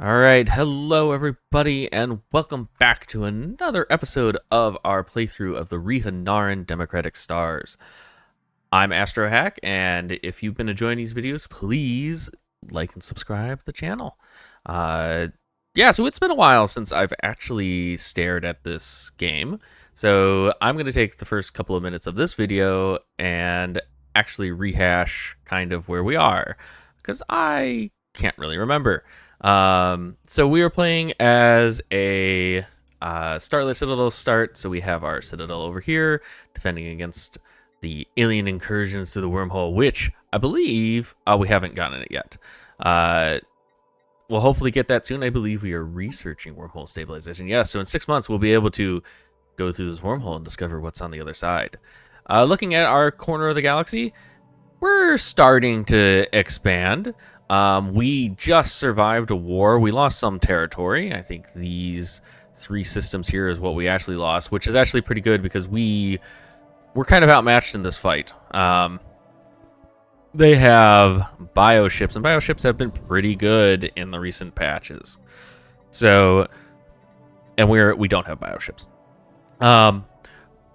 All right, hello everybody, and welcome back to another episode of our playthrough of the Rihi'Naran Democratic Stars. I'm AstroHack, and if you've been enjoying these videos, please like and subscribe to the channel. So it's been a while since I've actually stared at this game, so I'm going to take the first couple of minutes of this video and actually rehash kind of where we are, because I can't really remember. So we are playing as a Starlit Citadel start. So we have our Citadel over here defending against the alien incursions through the wormhole, which I believe we haven't gotten it yet. We'll hopefully get that soon. I believe we are researching wormhole stabilization. Yes, so in 6 months we'll be able to go through this wormhole and discover what's on the other side. Looking at our corner of the galaxy, we're starting to expand. We just survived a war. We lost some territory. I think these 3 systems here is what we actually lost, which is actually pretty good because we're kind of outmatched in this fight. They have bioships, and bioships have been pretty good in the recent patches. So, and we don't have bioships.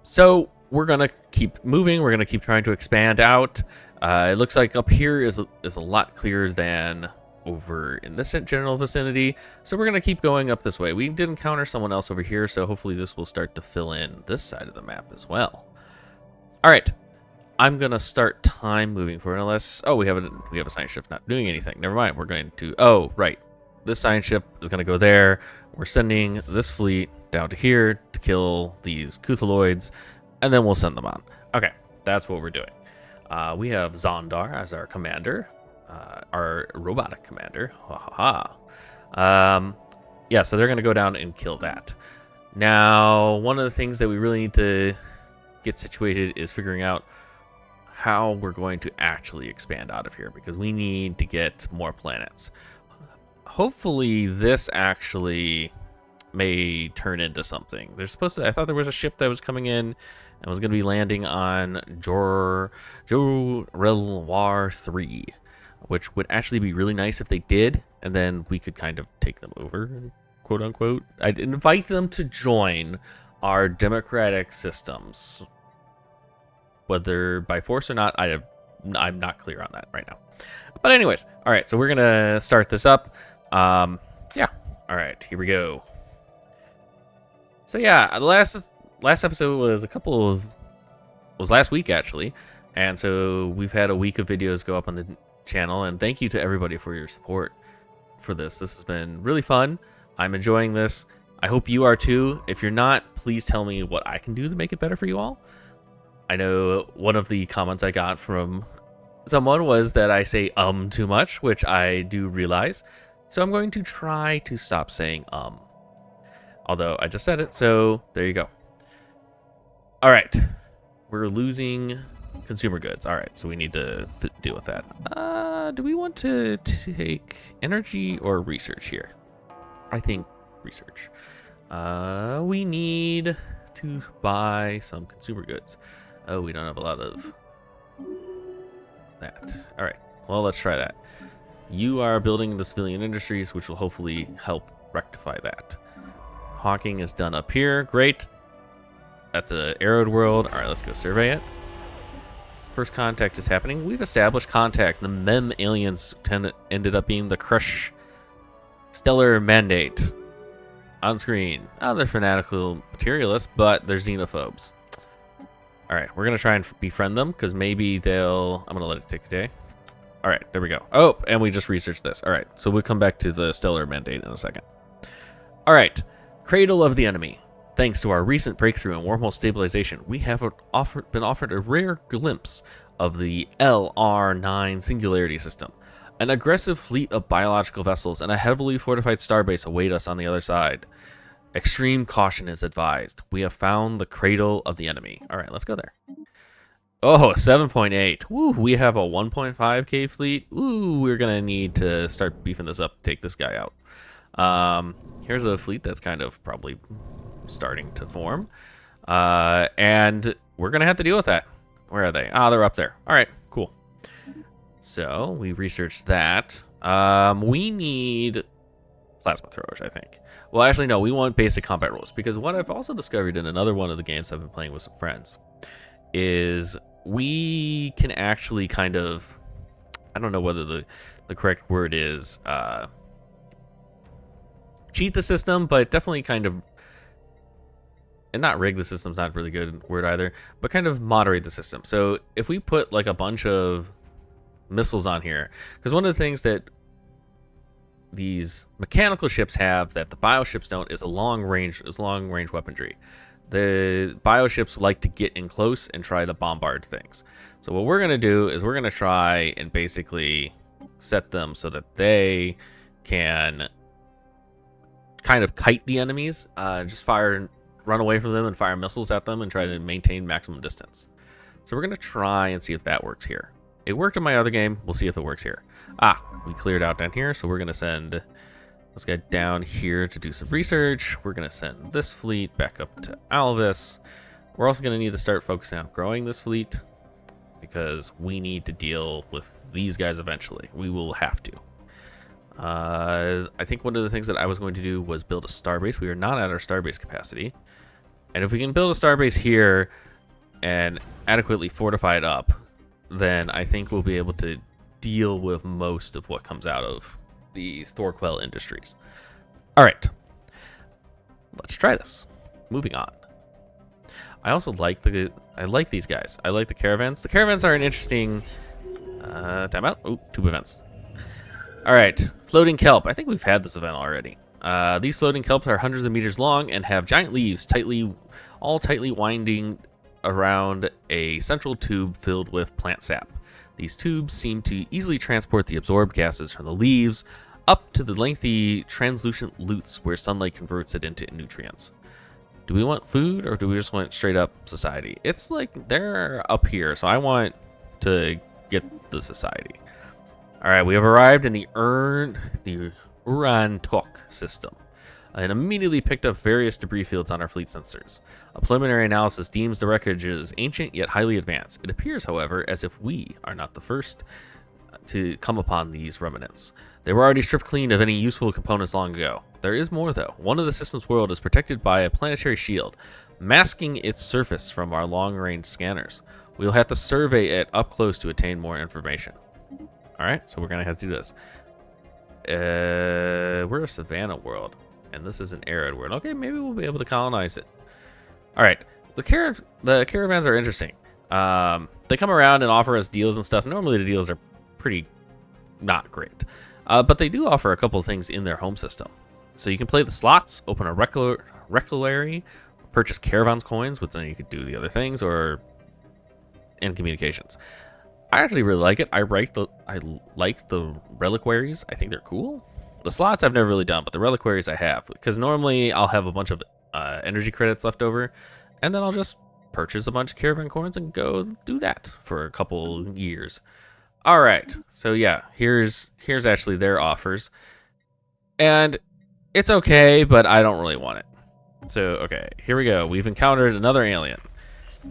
So we're gonna keep moving. We're gonna keep trying to expand out. It looks like up here is a lot clearer than over in this general vicinity. So we're going to keep going up this way. We did encounter someone else over here, so hopefully this will start to fill in this side of the map as well. All right. I'm going to start time moving forward unless... Oh, we have a science ship not doing anything. Never mind. We're going to... Oh, right. This science ship is going to go there. We're sending this fleet down to here to kill these Kuthaloids, and then we'll send them on. Okay. That's what we're doing. We have Zondar as our commander, our robotic commander. Yeah, so they're going to go down and kill that. Now, one of the things that we really need to get situated is figuring out how we're going to actually expand out of here, because we need to get more planets. Hopefully, this actually may turn into something. There's supposed to... I thought there was a ship that was coming in and was going to be landing on Jorelwar 3, which would actually be really nice if they did, and then we could kind of take them over, quote unquote. I'd invite them to join our democratic systems. Whether by force or not, I'm not clear on that right now. But anyways, all right, so we're going to start this up. Yeah, all right, here we go. So yeah, the last episode was last week actually, and so we've had a week of videos go up on the channel, and thank you to everybody for your support for this. This has been really fun. I'm enjoying this. I hope you are too. If you're not, please tell me what I can do to make it better for you all. I know one of the comments I got from someone was that I say too much, which I do realize, so I'm going to try to stop saying although I just said it, so there you go. All right. We're losing consumer goods. All right, so we need to deal with that. Do we want to take energy or research here? I think research. We need to buy some consumer goods. Oh, we don't have a lot of that. All right, well, let's try that. You are building the civilian industries, which will hopefully help rectify that. Hawking is done up here. Great. That's a arrowed world. All right, let's go survey it. First contact is happening. We've established contact. The Mem aliens ended up being the Crush Stellar Mandate. On screen. Oh, they're fanatical materialists, but they're xenophobes. All right, we're going to try and befriend them, because maybe they'll... I'm going to let it take a day. All right, there we go. Oh, and we just researched this. All right, so we'll come back to the Stellar Mandate in a second. All right. Cradle of the Enemy. Thanks to our recent breakthrough in wormhole stabilization, we have been offered a rare glimpse of the LR9 Singularity System. An aggressive fleet of biological vessels and a heavily fortified starbase await us on the other side. Extreme caution is advised. We have found the Cradle of the Enemy. All right, let's go there. Oh, 7.8. Woo, we have a 1.5k fleet. Ooh, we're going to need to start beefing this up to take this guy out. Here's a fleet that's kind of probably starting to form. And we're going to have to deal with that. Where are they? Ah, they're up there. All right, cool. So we researched that. We need plasma throwers, I think. Well, actually, no, we want basic combat rules, because what I've also discovered in another one of the games I've been playing with some friends is we can actually kind of, I don't know whether the correct word is cheat the system, but definitely kind of, and not rig the system's not a really good word either, but kind of moderate the system. So if we put like a bunch of missiles on here, because one of the things that these mechanical ships have that the bioships don't is long range weaponry. The bioships like to get in close and try to bombard things. So what we're going to do is we're going to try and basically set them so that they can kind of kite the enemies, just run away from them and fire missiles at them and try to maintain maximum distance. So we're going to try and see if that works here. It worked in my other game. We'll see if it works here. We cleared out down here, so we're going to send this guy down here to do some research. We're going to send this fleet back up to Alvis. We're also going to need to start focusing on growing this fleet because we need to deal with these guys eventually. We will have to. I think one of the things that I was going to do was build a starbase. We are not at our starbase capacity. And if we can build a starbase here and adequately fortify it up, then I think we'll be able to deal with most of what comes out of the Thorquell Industries. All right, let's try this. Moving on. I also like these guys. I like the caravans. The caravans are an interesting timeout. Oh, 2 events. All right, floating kelp. I think we've had this event already. These floating kelps are hundreds of meters long and have giant leaves tightly winding around a central tube filled with plant sap. These tubes seem to easily transport the absorbed gases from the leaves up to the lengthy translucent loots where sunlight converts it into nutrients. Do we want food or do we just want straight up society? It's like they're up here, so I want to get the society. All right, we have arrived in the Uran Tok system and immediately picked up various debris fields on our fleet sensors. A preliminary analysis deems the wreckage as ancient yet highly advanced. It appears, however, as if we are not the first to come upon these remnants. They were already stripped clean of any useful components long ago. There is more, though. One of the system's world is protected by a planetary shield, masking its surface from our long-range scanners. We'll have to survey it up close to attain more information. All right, so we're going to have to do this. We're a savanna world, and this is an arid world. Okay, maybe we'll be able to colonize it. All right, the caravans are interesting. They come around and offer us deals and stuff. Normally the deals are pretty not great, but they do offer a couple of things in their home system. So you can play the slots, open a reculary, purchase caravans coins, which then you could do the other things, or in communications. I actually really like it. I like the reliquaries. I think they're cool. The slots I've never really done, but the reliquaries I have, because normally I'll have a bunch of energy credits left over, and then I'll just purchase a bunch of caravan coins and go do that for a couple years. All right, so yeah, here's actually their offers, and it's okay, but I don't really want it. So okay, here we go. We've encountered another alien.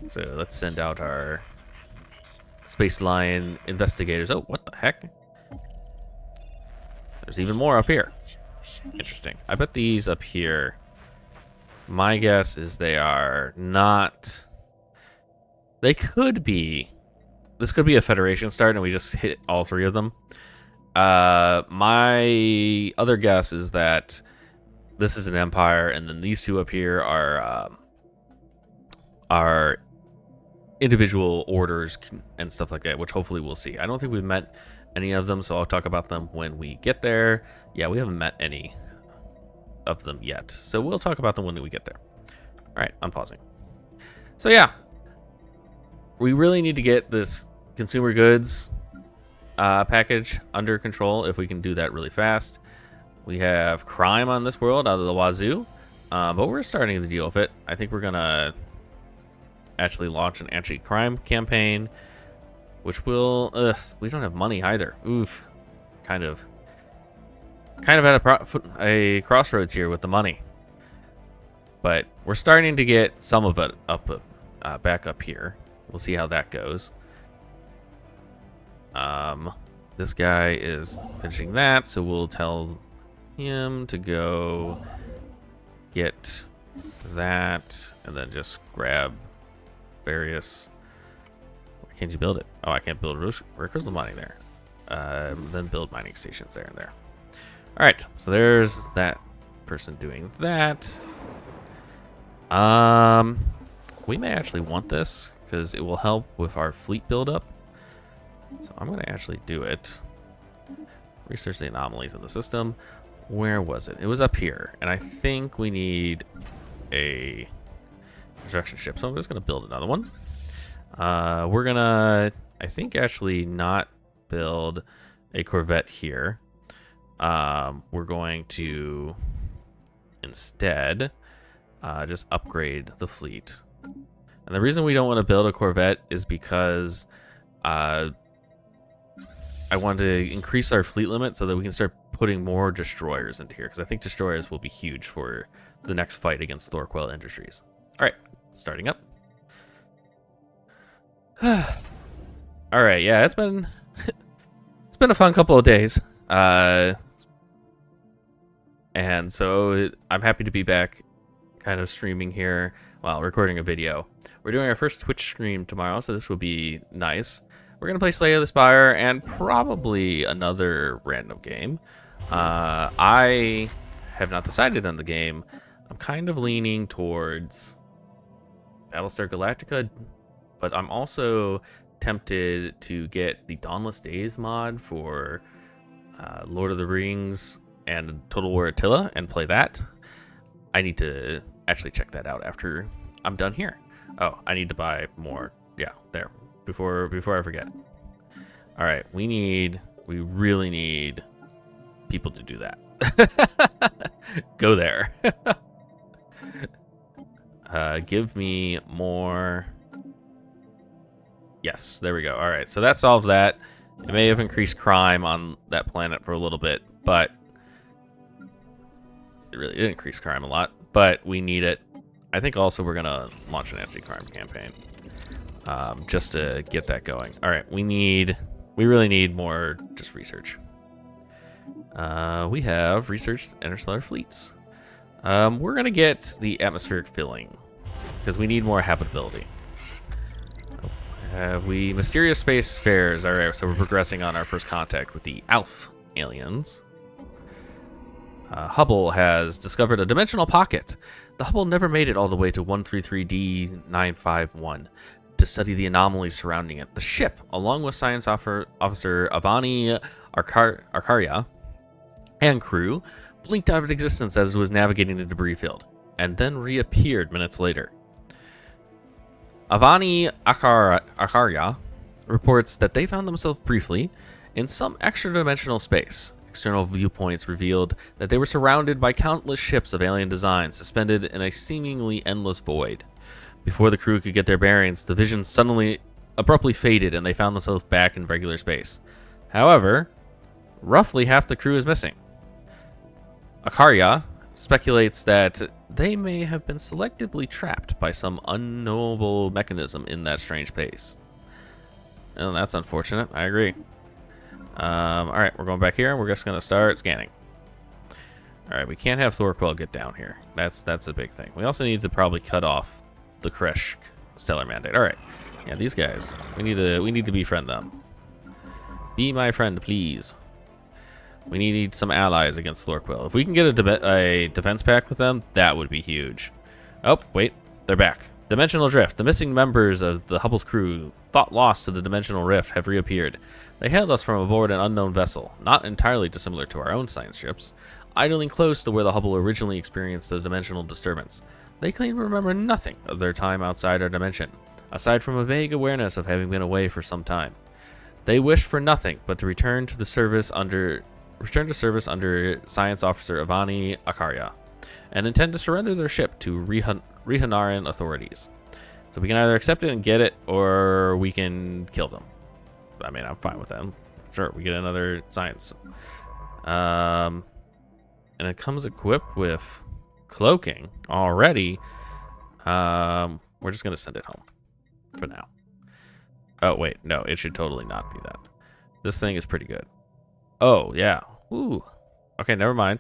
So let's send out our Space Lion investigators. Oh, what the heck? There's even more up here. Interesting. I bet these up here, my guess is they are not. They could be. This could be a Federation start and we just hit all 3 of them. My other guess is that this is an Empire, and then these 2 up here are individual orders and stuff like that, which hopefully we'll see. I don't think we've met any of them, so I'll talk about them when we get there. Yeah, we haven't met any of them yet, so we'll talk about them when we get there. All right, I'm pausing. So yeah, we really need to get this consumer goods package under control if we can do that really fast. We have crime on this world out of the wazoo, but we're starting to deal with it. I think we're gonna actually launch an anti-crime campaign, which will we don't have money either. Oof. Kind of at a crossroads here with the money, but we're starting to get some of it up back up here. We'll see how that goes. This guy is finishing that, so we'll tell him to go get that, and then just grab various. Why can't you build it? Oh, I can't build recursive mining there. Then build mining stations there and there. All right, so there's that person doing that. We may actually want this because it will help with our fleet buildup. So I'm going to actually do it. Research the anomalies in the system. Where was it? It was up here, and I think we need a construction ship. So I'm just going to build another one. We're going to, I think, actually not build a Corvette here. We're going to instead just upgrade the fleet. And the reason we don't want to build a Corvette is because I want to increase our fleet limit so that we can start putting more destroyers into here, because I think destroyers will be huge for the next fight against Thorquell Industries. All right, starting up. All right, yeah, it's been a fun couple of days, and so I'm happy to be back, kind of streaming here while recording a video. We're doing our first Twitch stream tomorrow, so this will be nice. We're gonna play Slay of the Spire and probably another random game. I have not decided on the game. I'm kind of leaning towards Battlestar Galactica, but I'm also tempted to get the Dawnless Days mod for Lord of the Rings and Total War Attila and play that. I need to actually check that out after I'm done here. Oh, I need to buy more. Yeah, there. Before I forget. All right, we really need people to do that. Go there. Give me more. Yes, there we go. All right, so that solved that. It may have increased crime on that planet for a little bit, but it really did increase crime a lot, but we need it. I think also we're gonna launch an anti-crime campaign. Just to get that going. All right, we really need more just research. We have researched interstellar fleets. We're gonna get the atmospheric filling because we need more habitability. Have we mysterious space fares? All right, so we're progressing on our first contact with the ALF aliens. Hubble has discovered a dimensional pocket. The Hubble never made it all the way to 133D951. To study the anomalies surrounding it. The ship, along with Science Officer Avani Arcaria and crew, blinked out of existence as it was navigating the debris field, and then reappeared minutes later. Avani Arcaria reports that they found themselves briefly in some extra-dimensional space. External viewpoints revealed that they were surrounded by countless ships of alien design suspended in a seemingly endless void. Before the crew could get their bearings, the vision suddenly abruptly faded and they found themselves back in regular space. However, roughly half the crew is missing. Akaria speculates that they may have been selectively trapped by some unknowable mechanism in that strange space. And that's unfortunate, I agree. Alright, we're going back here and we're just going to start scanning. Alright, we can't have Thorquell get down here. That's a big thing. We also need to probably cut off the Kresh stellar mandate. All right, yeah, these guys. We need to befriend them. Be my friend, please. We need some allies against Thorquell. If we can get a defense pact with them, that would be huge. Oh, wait, they're back. Dimensional drift. The missing members of the Hubble's crew, thought lost to the dimensional rift, have reappeared. They hailed us from aboard an unknown vessel, not entirely dissimilar to our own science ships, idling close to where the Hubble originally experienced a dimensional disturbance. They claim to remember nothing of their time outside our dimension, aside from a vague awareness of having been away for some time. They wish for nothing but to return to service under Science Officer Avani Arcaria, and intend to surrender their ship to Rihi'Naran authorities. So we can either accept it and get it, or we can kill them. I mean, I'm fine with that. Sure, we get another science. And it comes equipped with cloaking already. We're just gonna send it home for now. Oh wait, no, it should totally not be that. This thing is pretty good. Oh yeah, ooh, Okay, never mind.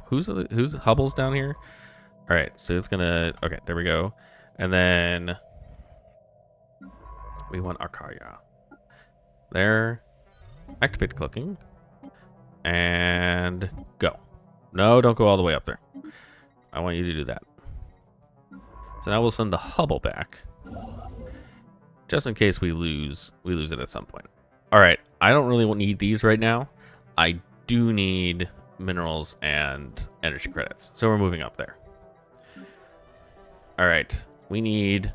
Who's Hubble's down here? All right, so it's gonna. Okay, there we go. And then we want Arcaria. There. Activate cloaking. And go. No, don't go all the way up there. I want you to do that. So now we'll send the Hubble back. Just in case we lose it at some point. All right, I don't really need these right now. I do need minerals and energy credits. So we're moving up there. All right, we need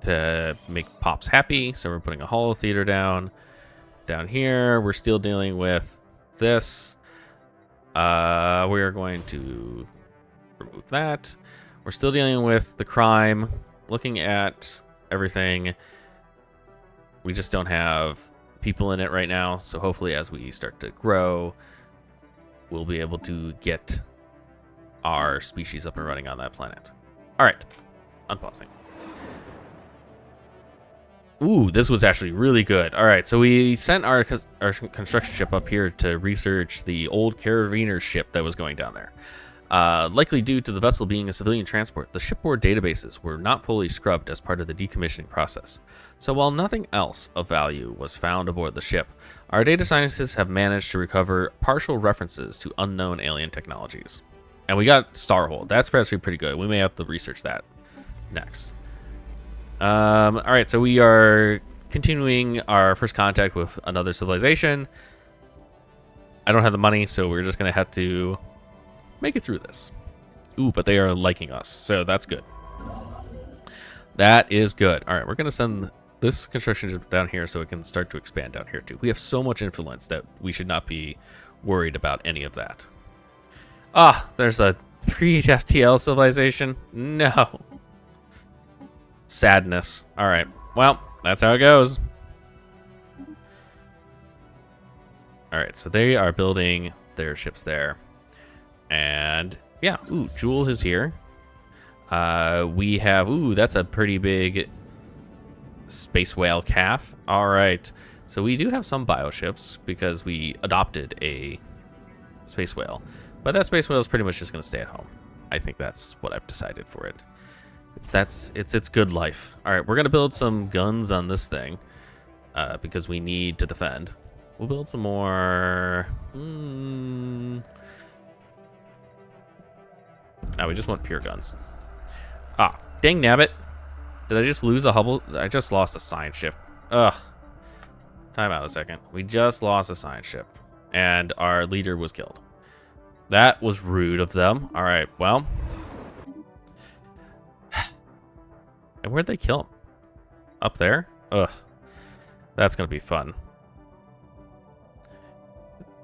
to make Pops happy. So we're putting a holo theater down. Down here, we're still dealing with this. We're going to remove that. We're still dealing with the crime. Looking at everything, we just don't have people in it right now. So hopefully as we start to grow, we'll be able to get our species up and running on that planet. All right, unpausing. Ooh, this was actually really good. All right, so we sent our construction ship up here to research the old carabiner ship that was going down there. Likely due to the vessel being a civilian transport, the shipboard databases were not fully scrubbed as part of the decommissioning process. So while nothing else of value was found aboard the ship, our data scientists have managed to recover partial references to unknown alien technologies. And we got Starhold. That's actually pretty good. We may have to research that next. All right, so we are continuing our first contact with another civilization. I don't have the money, so we're just going to have to make it through this. Ooh, but they are liking us, so that's good. That is good. All right, we're going to send this construction ship down here so it can start to expand down here, too. We have so much influence that we should not be worried about any of that. Ah, there's a pre-FTL civilization. No. Sadness. All right. Well, that's how it goes. All right. So they are building their ships there. And yeah. Ooh, Jewel is here. We have, ooh, that's a pretty big space whale calf. All right. So we do have some bioships because we adopted a space whale. But that space whale is pretty much just going to stay at home. I think that's what I've decided for it. It's its good life. All right, we're gonna build some guns on this thing because we need to defend. We'll build some more. No, we just want pure guns. Ah, dang nabbit! Did I just lose a Hubble? I just lost a science ship. Ugh. Time out a second. We just lost a science ship, and our leader was killed. That was rude of them. All right, well. And where'd they kill him? Up there? Ugh. That's gonna be fun.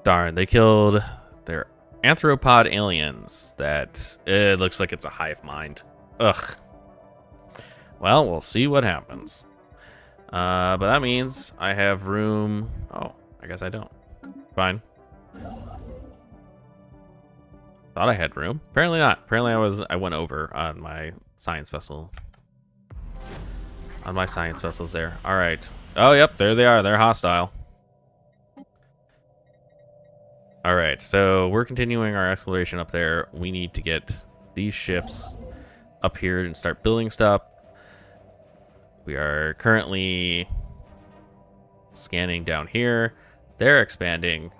Darn, they killed their anthropod aliens. That it looks like it's a hive mind. Ugh. Well, we'll see what happens. But that means I have room. Oh, I guess I don't. Fine. Thought I had room. Apparently not. Apparently I went over on my science vessel. On my science vessels there. All right. Oh, yep. There they are. They're hostile. All right. So we're continuing our exploration up there. We need to get these ships up here and start building stuff. We are currently scanning down here. They're expanding.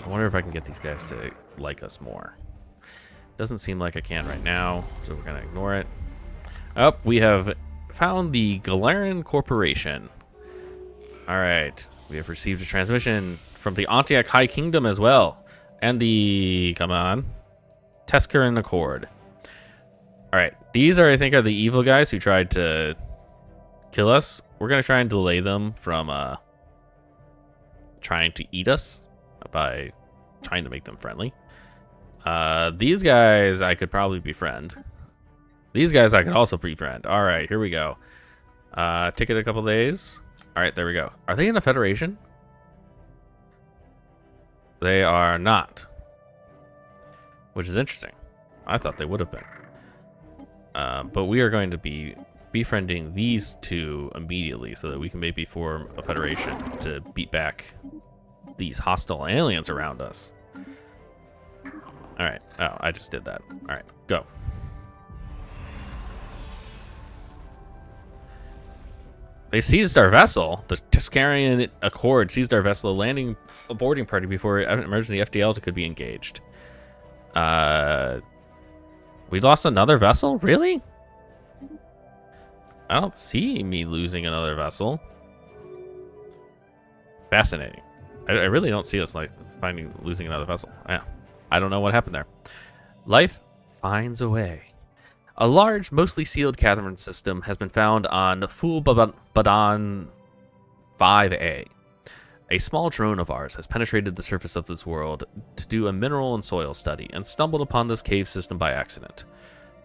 I wonder if I can get these guys to like us more. Doesn't seem like I can right now, so we're going to ignore it. Oh, we have found the Galaran Corporation. All right, we have received a transmission from the Ontiac High Kingdom as well, and the Teskaran Accord. All right, these are, I think, are the evil guys who tried to kill us. We're gonna try and delay them from trying to eat us by trying to make them friendly. These guys I could probably befriend. These guys I could also befriend. All right, here we go. Ticket a couple days. All right, there we go. Are they in a federation? They are not, which is interesting. I thought they would have been. But we are going to be befriending these two immediately so that we can maybe form a federation to beat back these hostile aliens around us. All right. Oh, I just did that. All right, go. They seized our vessel. The Tuscarian Accord seized our vessel, landing a boarding party before emergency FDL could be engaged. We lost another vessel? Really? I don't see me losing another vessel. Fascinating. I really don't see us like losing another vessel. Yeah. I don't know what happened there. Life finds a way. A large, mostly sealed Catherine system has been found on Badan 5A. A small drone of ours has penetrated the surface of this world to do a mineral and soil study and stumbled upon this cave system by accident.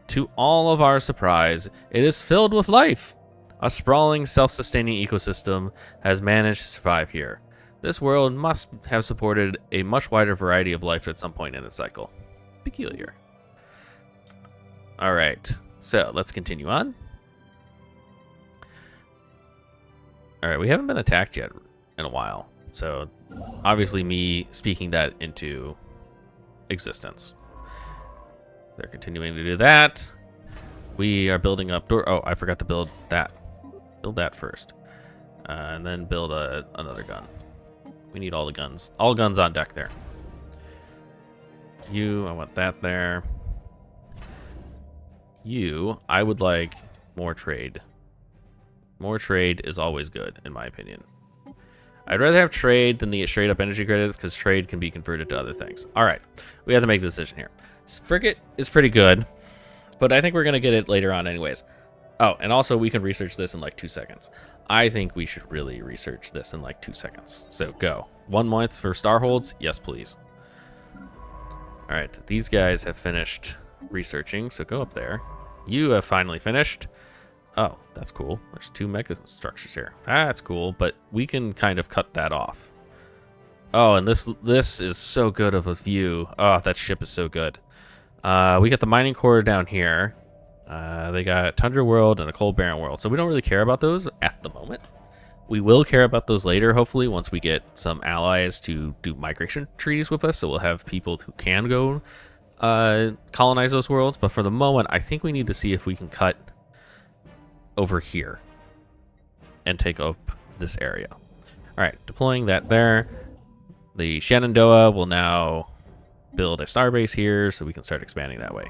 To all of our surprise, it is filled with life. A sprawling, self-sustaining ecosystem has managed to survive here. This world must have supported a much wider variety of life at some point in its cycle. Peculiar. Alright, so let's continue on. Alright, we haven't been attacked yet in a while. So, obviously me speaking that into existence. They're continuing to do that. We are building up door. Oh, I forgot to build that. Build that first. And then build another gun. We need all the guns. All guns on deck there. I want that there. I would like more trade. More trade is always good, in my opinion. I'd rather have trade than the straight up energy credits, because trade can be converted to other things. Alright, we have to make a decision here. Frigate is pretty good, but I think we're going to get it later on anyways. Oh, and also we can research this in like 2 seconds. I think we should really research this in like 2 seconds. So go. 1 month for Starholds? Yes, please. Alright, these guys have finished researching, so go up there. You have finally finished. Oh, that's cool. There's 2 mega structures here. That's cool, but we can kind of cut that off. Oh, and this is so good of a view. Oh, that ship is so good. We got the mining core down here. They got Tundra World and a Cold Barren World, so we don't really care about those at the moment. We will care about those later, hopefully, once we get some allies to do migration treaties with us, so we'll have people who can go colonize those worlds. But for the moment, I think we need to see if we can cut over here and take up this area. All right, deploying that there. The Shenandoah will now build a starbase here, so we can start expanding that way.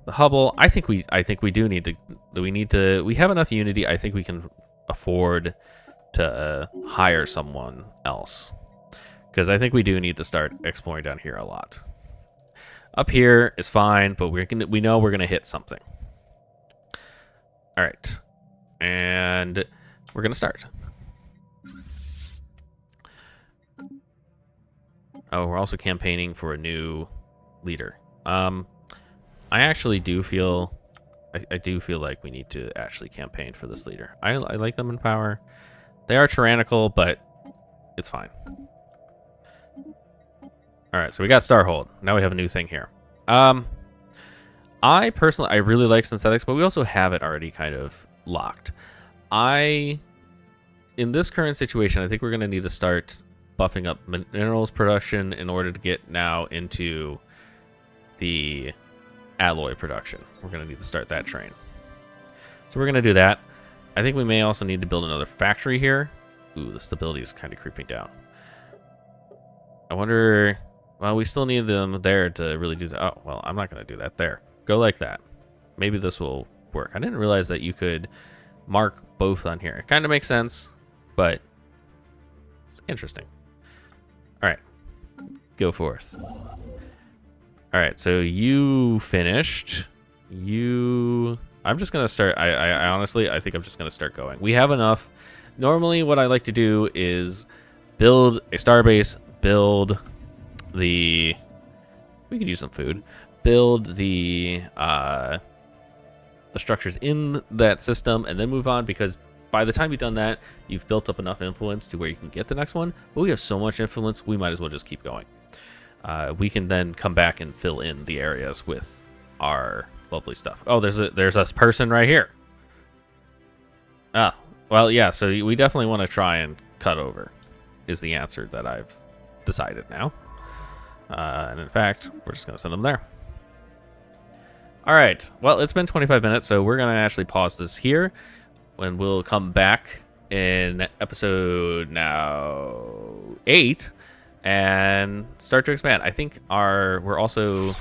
The Hubble, I think we do need to. We have enough unity. I think we can afford to hire someone else, because I think we do need to start exploring down here a lot. Up here is fine, but we know we're gonna hit something. All right, and we're gonna start. Oh, we're also campaigning for a new leader. I actually do feel, I do feel like we need to actually campaign for this leader. I like them in power. They are tyrannical, but it's fine. All right, so we got Starhold. Now we have a new thing here. I really like synthetics, but we also have it already kind of locked. In this current situation, I think we're going to need to start buffing up minerals production in order to get now into the alloy production. We're going to need to start that train. So we're going to do that. I think we may also need to build another factory here. Ooh, the stability is kind of creeping down. I wonder... Well, we still need them there to really do that. Oh, well, I'm not going to do that there. Go like that. Maybe this will work. I didn't realize that you could mark both on here. It kind of makes sense, but it's interesting. All right. Go forth. All right, so you finished. I'm just going to start. I honestly, I think I'm just going to start going. We have enough. Normally, what I like to do is build a starbase, build the... We could use some food. Build the structures in that system and then move on, because by the time you've done that, you've built up enough influence to where you can get the next one. But we have so much influence, we might as well just keep going. We can then come back and fill in the areas with our lovely stuff. Oh, there's a person right here. Ah, well, yeah, so we definitely want to try and cut over, is the answer that I've decided now. And in fact, we're just going to send them there. All right. Well, it's been 25 minutes, so we're going to actually pause this here. When we'll come back in episode now 8 and start to expand. I think we're also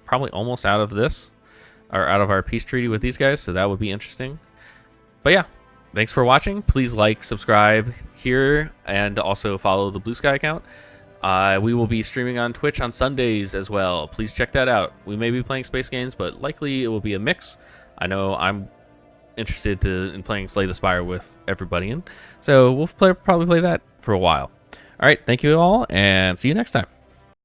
probably almost out of this, or out of our peace treaty with these guys, so that would be interesting. But yeah, thanks for watching. Please like, subscribe here, and also follow the Blue Sky account. We will be streaming on Twitch on Sundays as well. Please check that out. We may be playing space games, but likely it will be a mix. I know I'm interested in playing Slay the Spire with everybody in, so we'll probably play that for a while. All right, thank you all, and see you next time.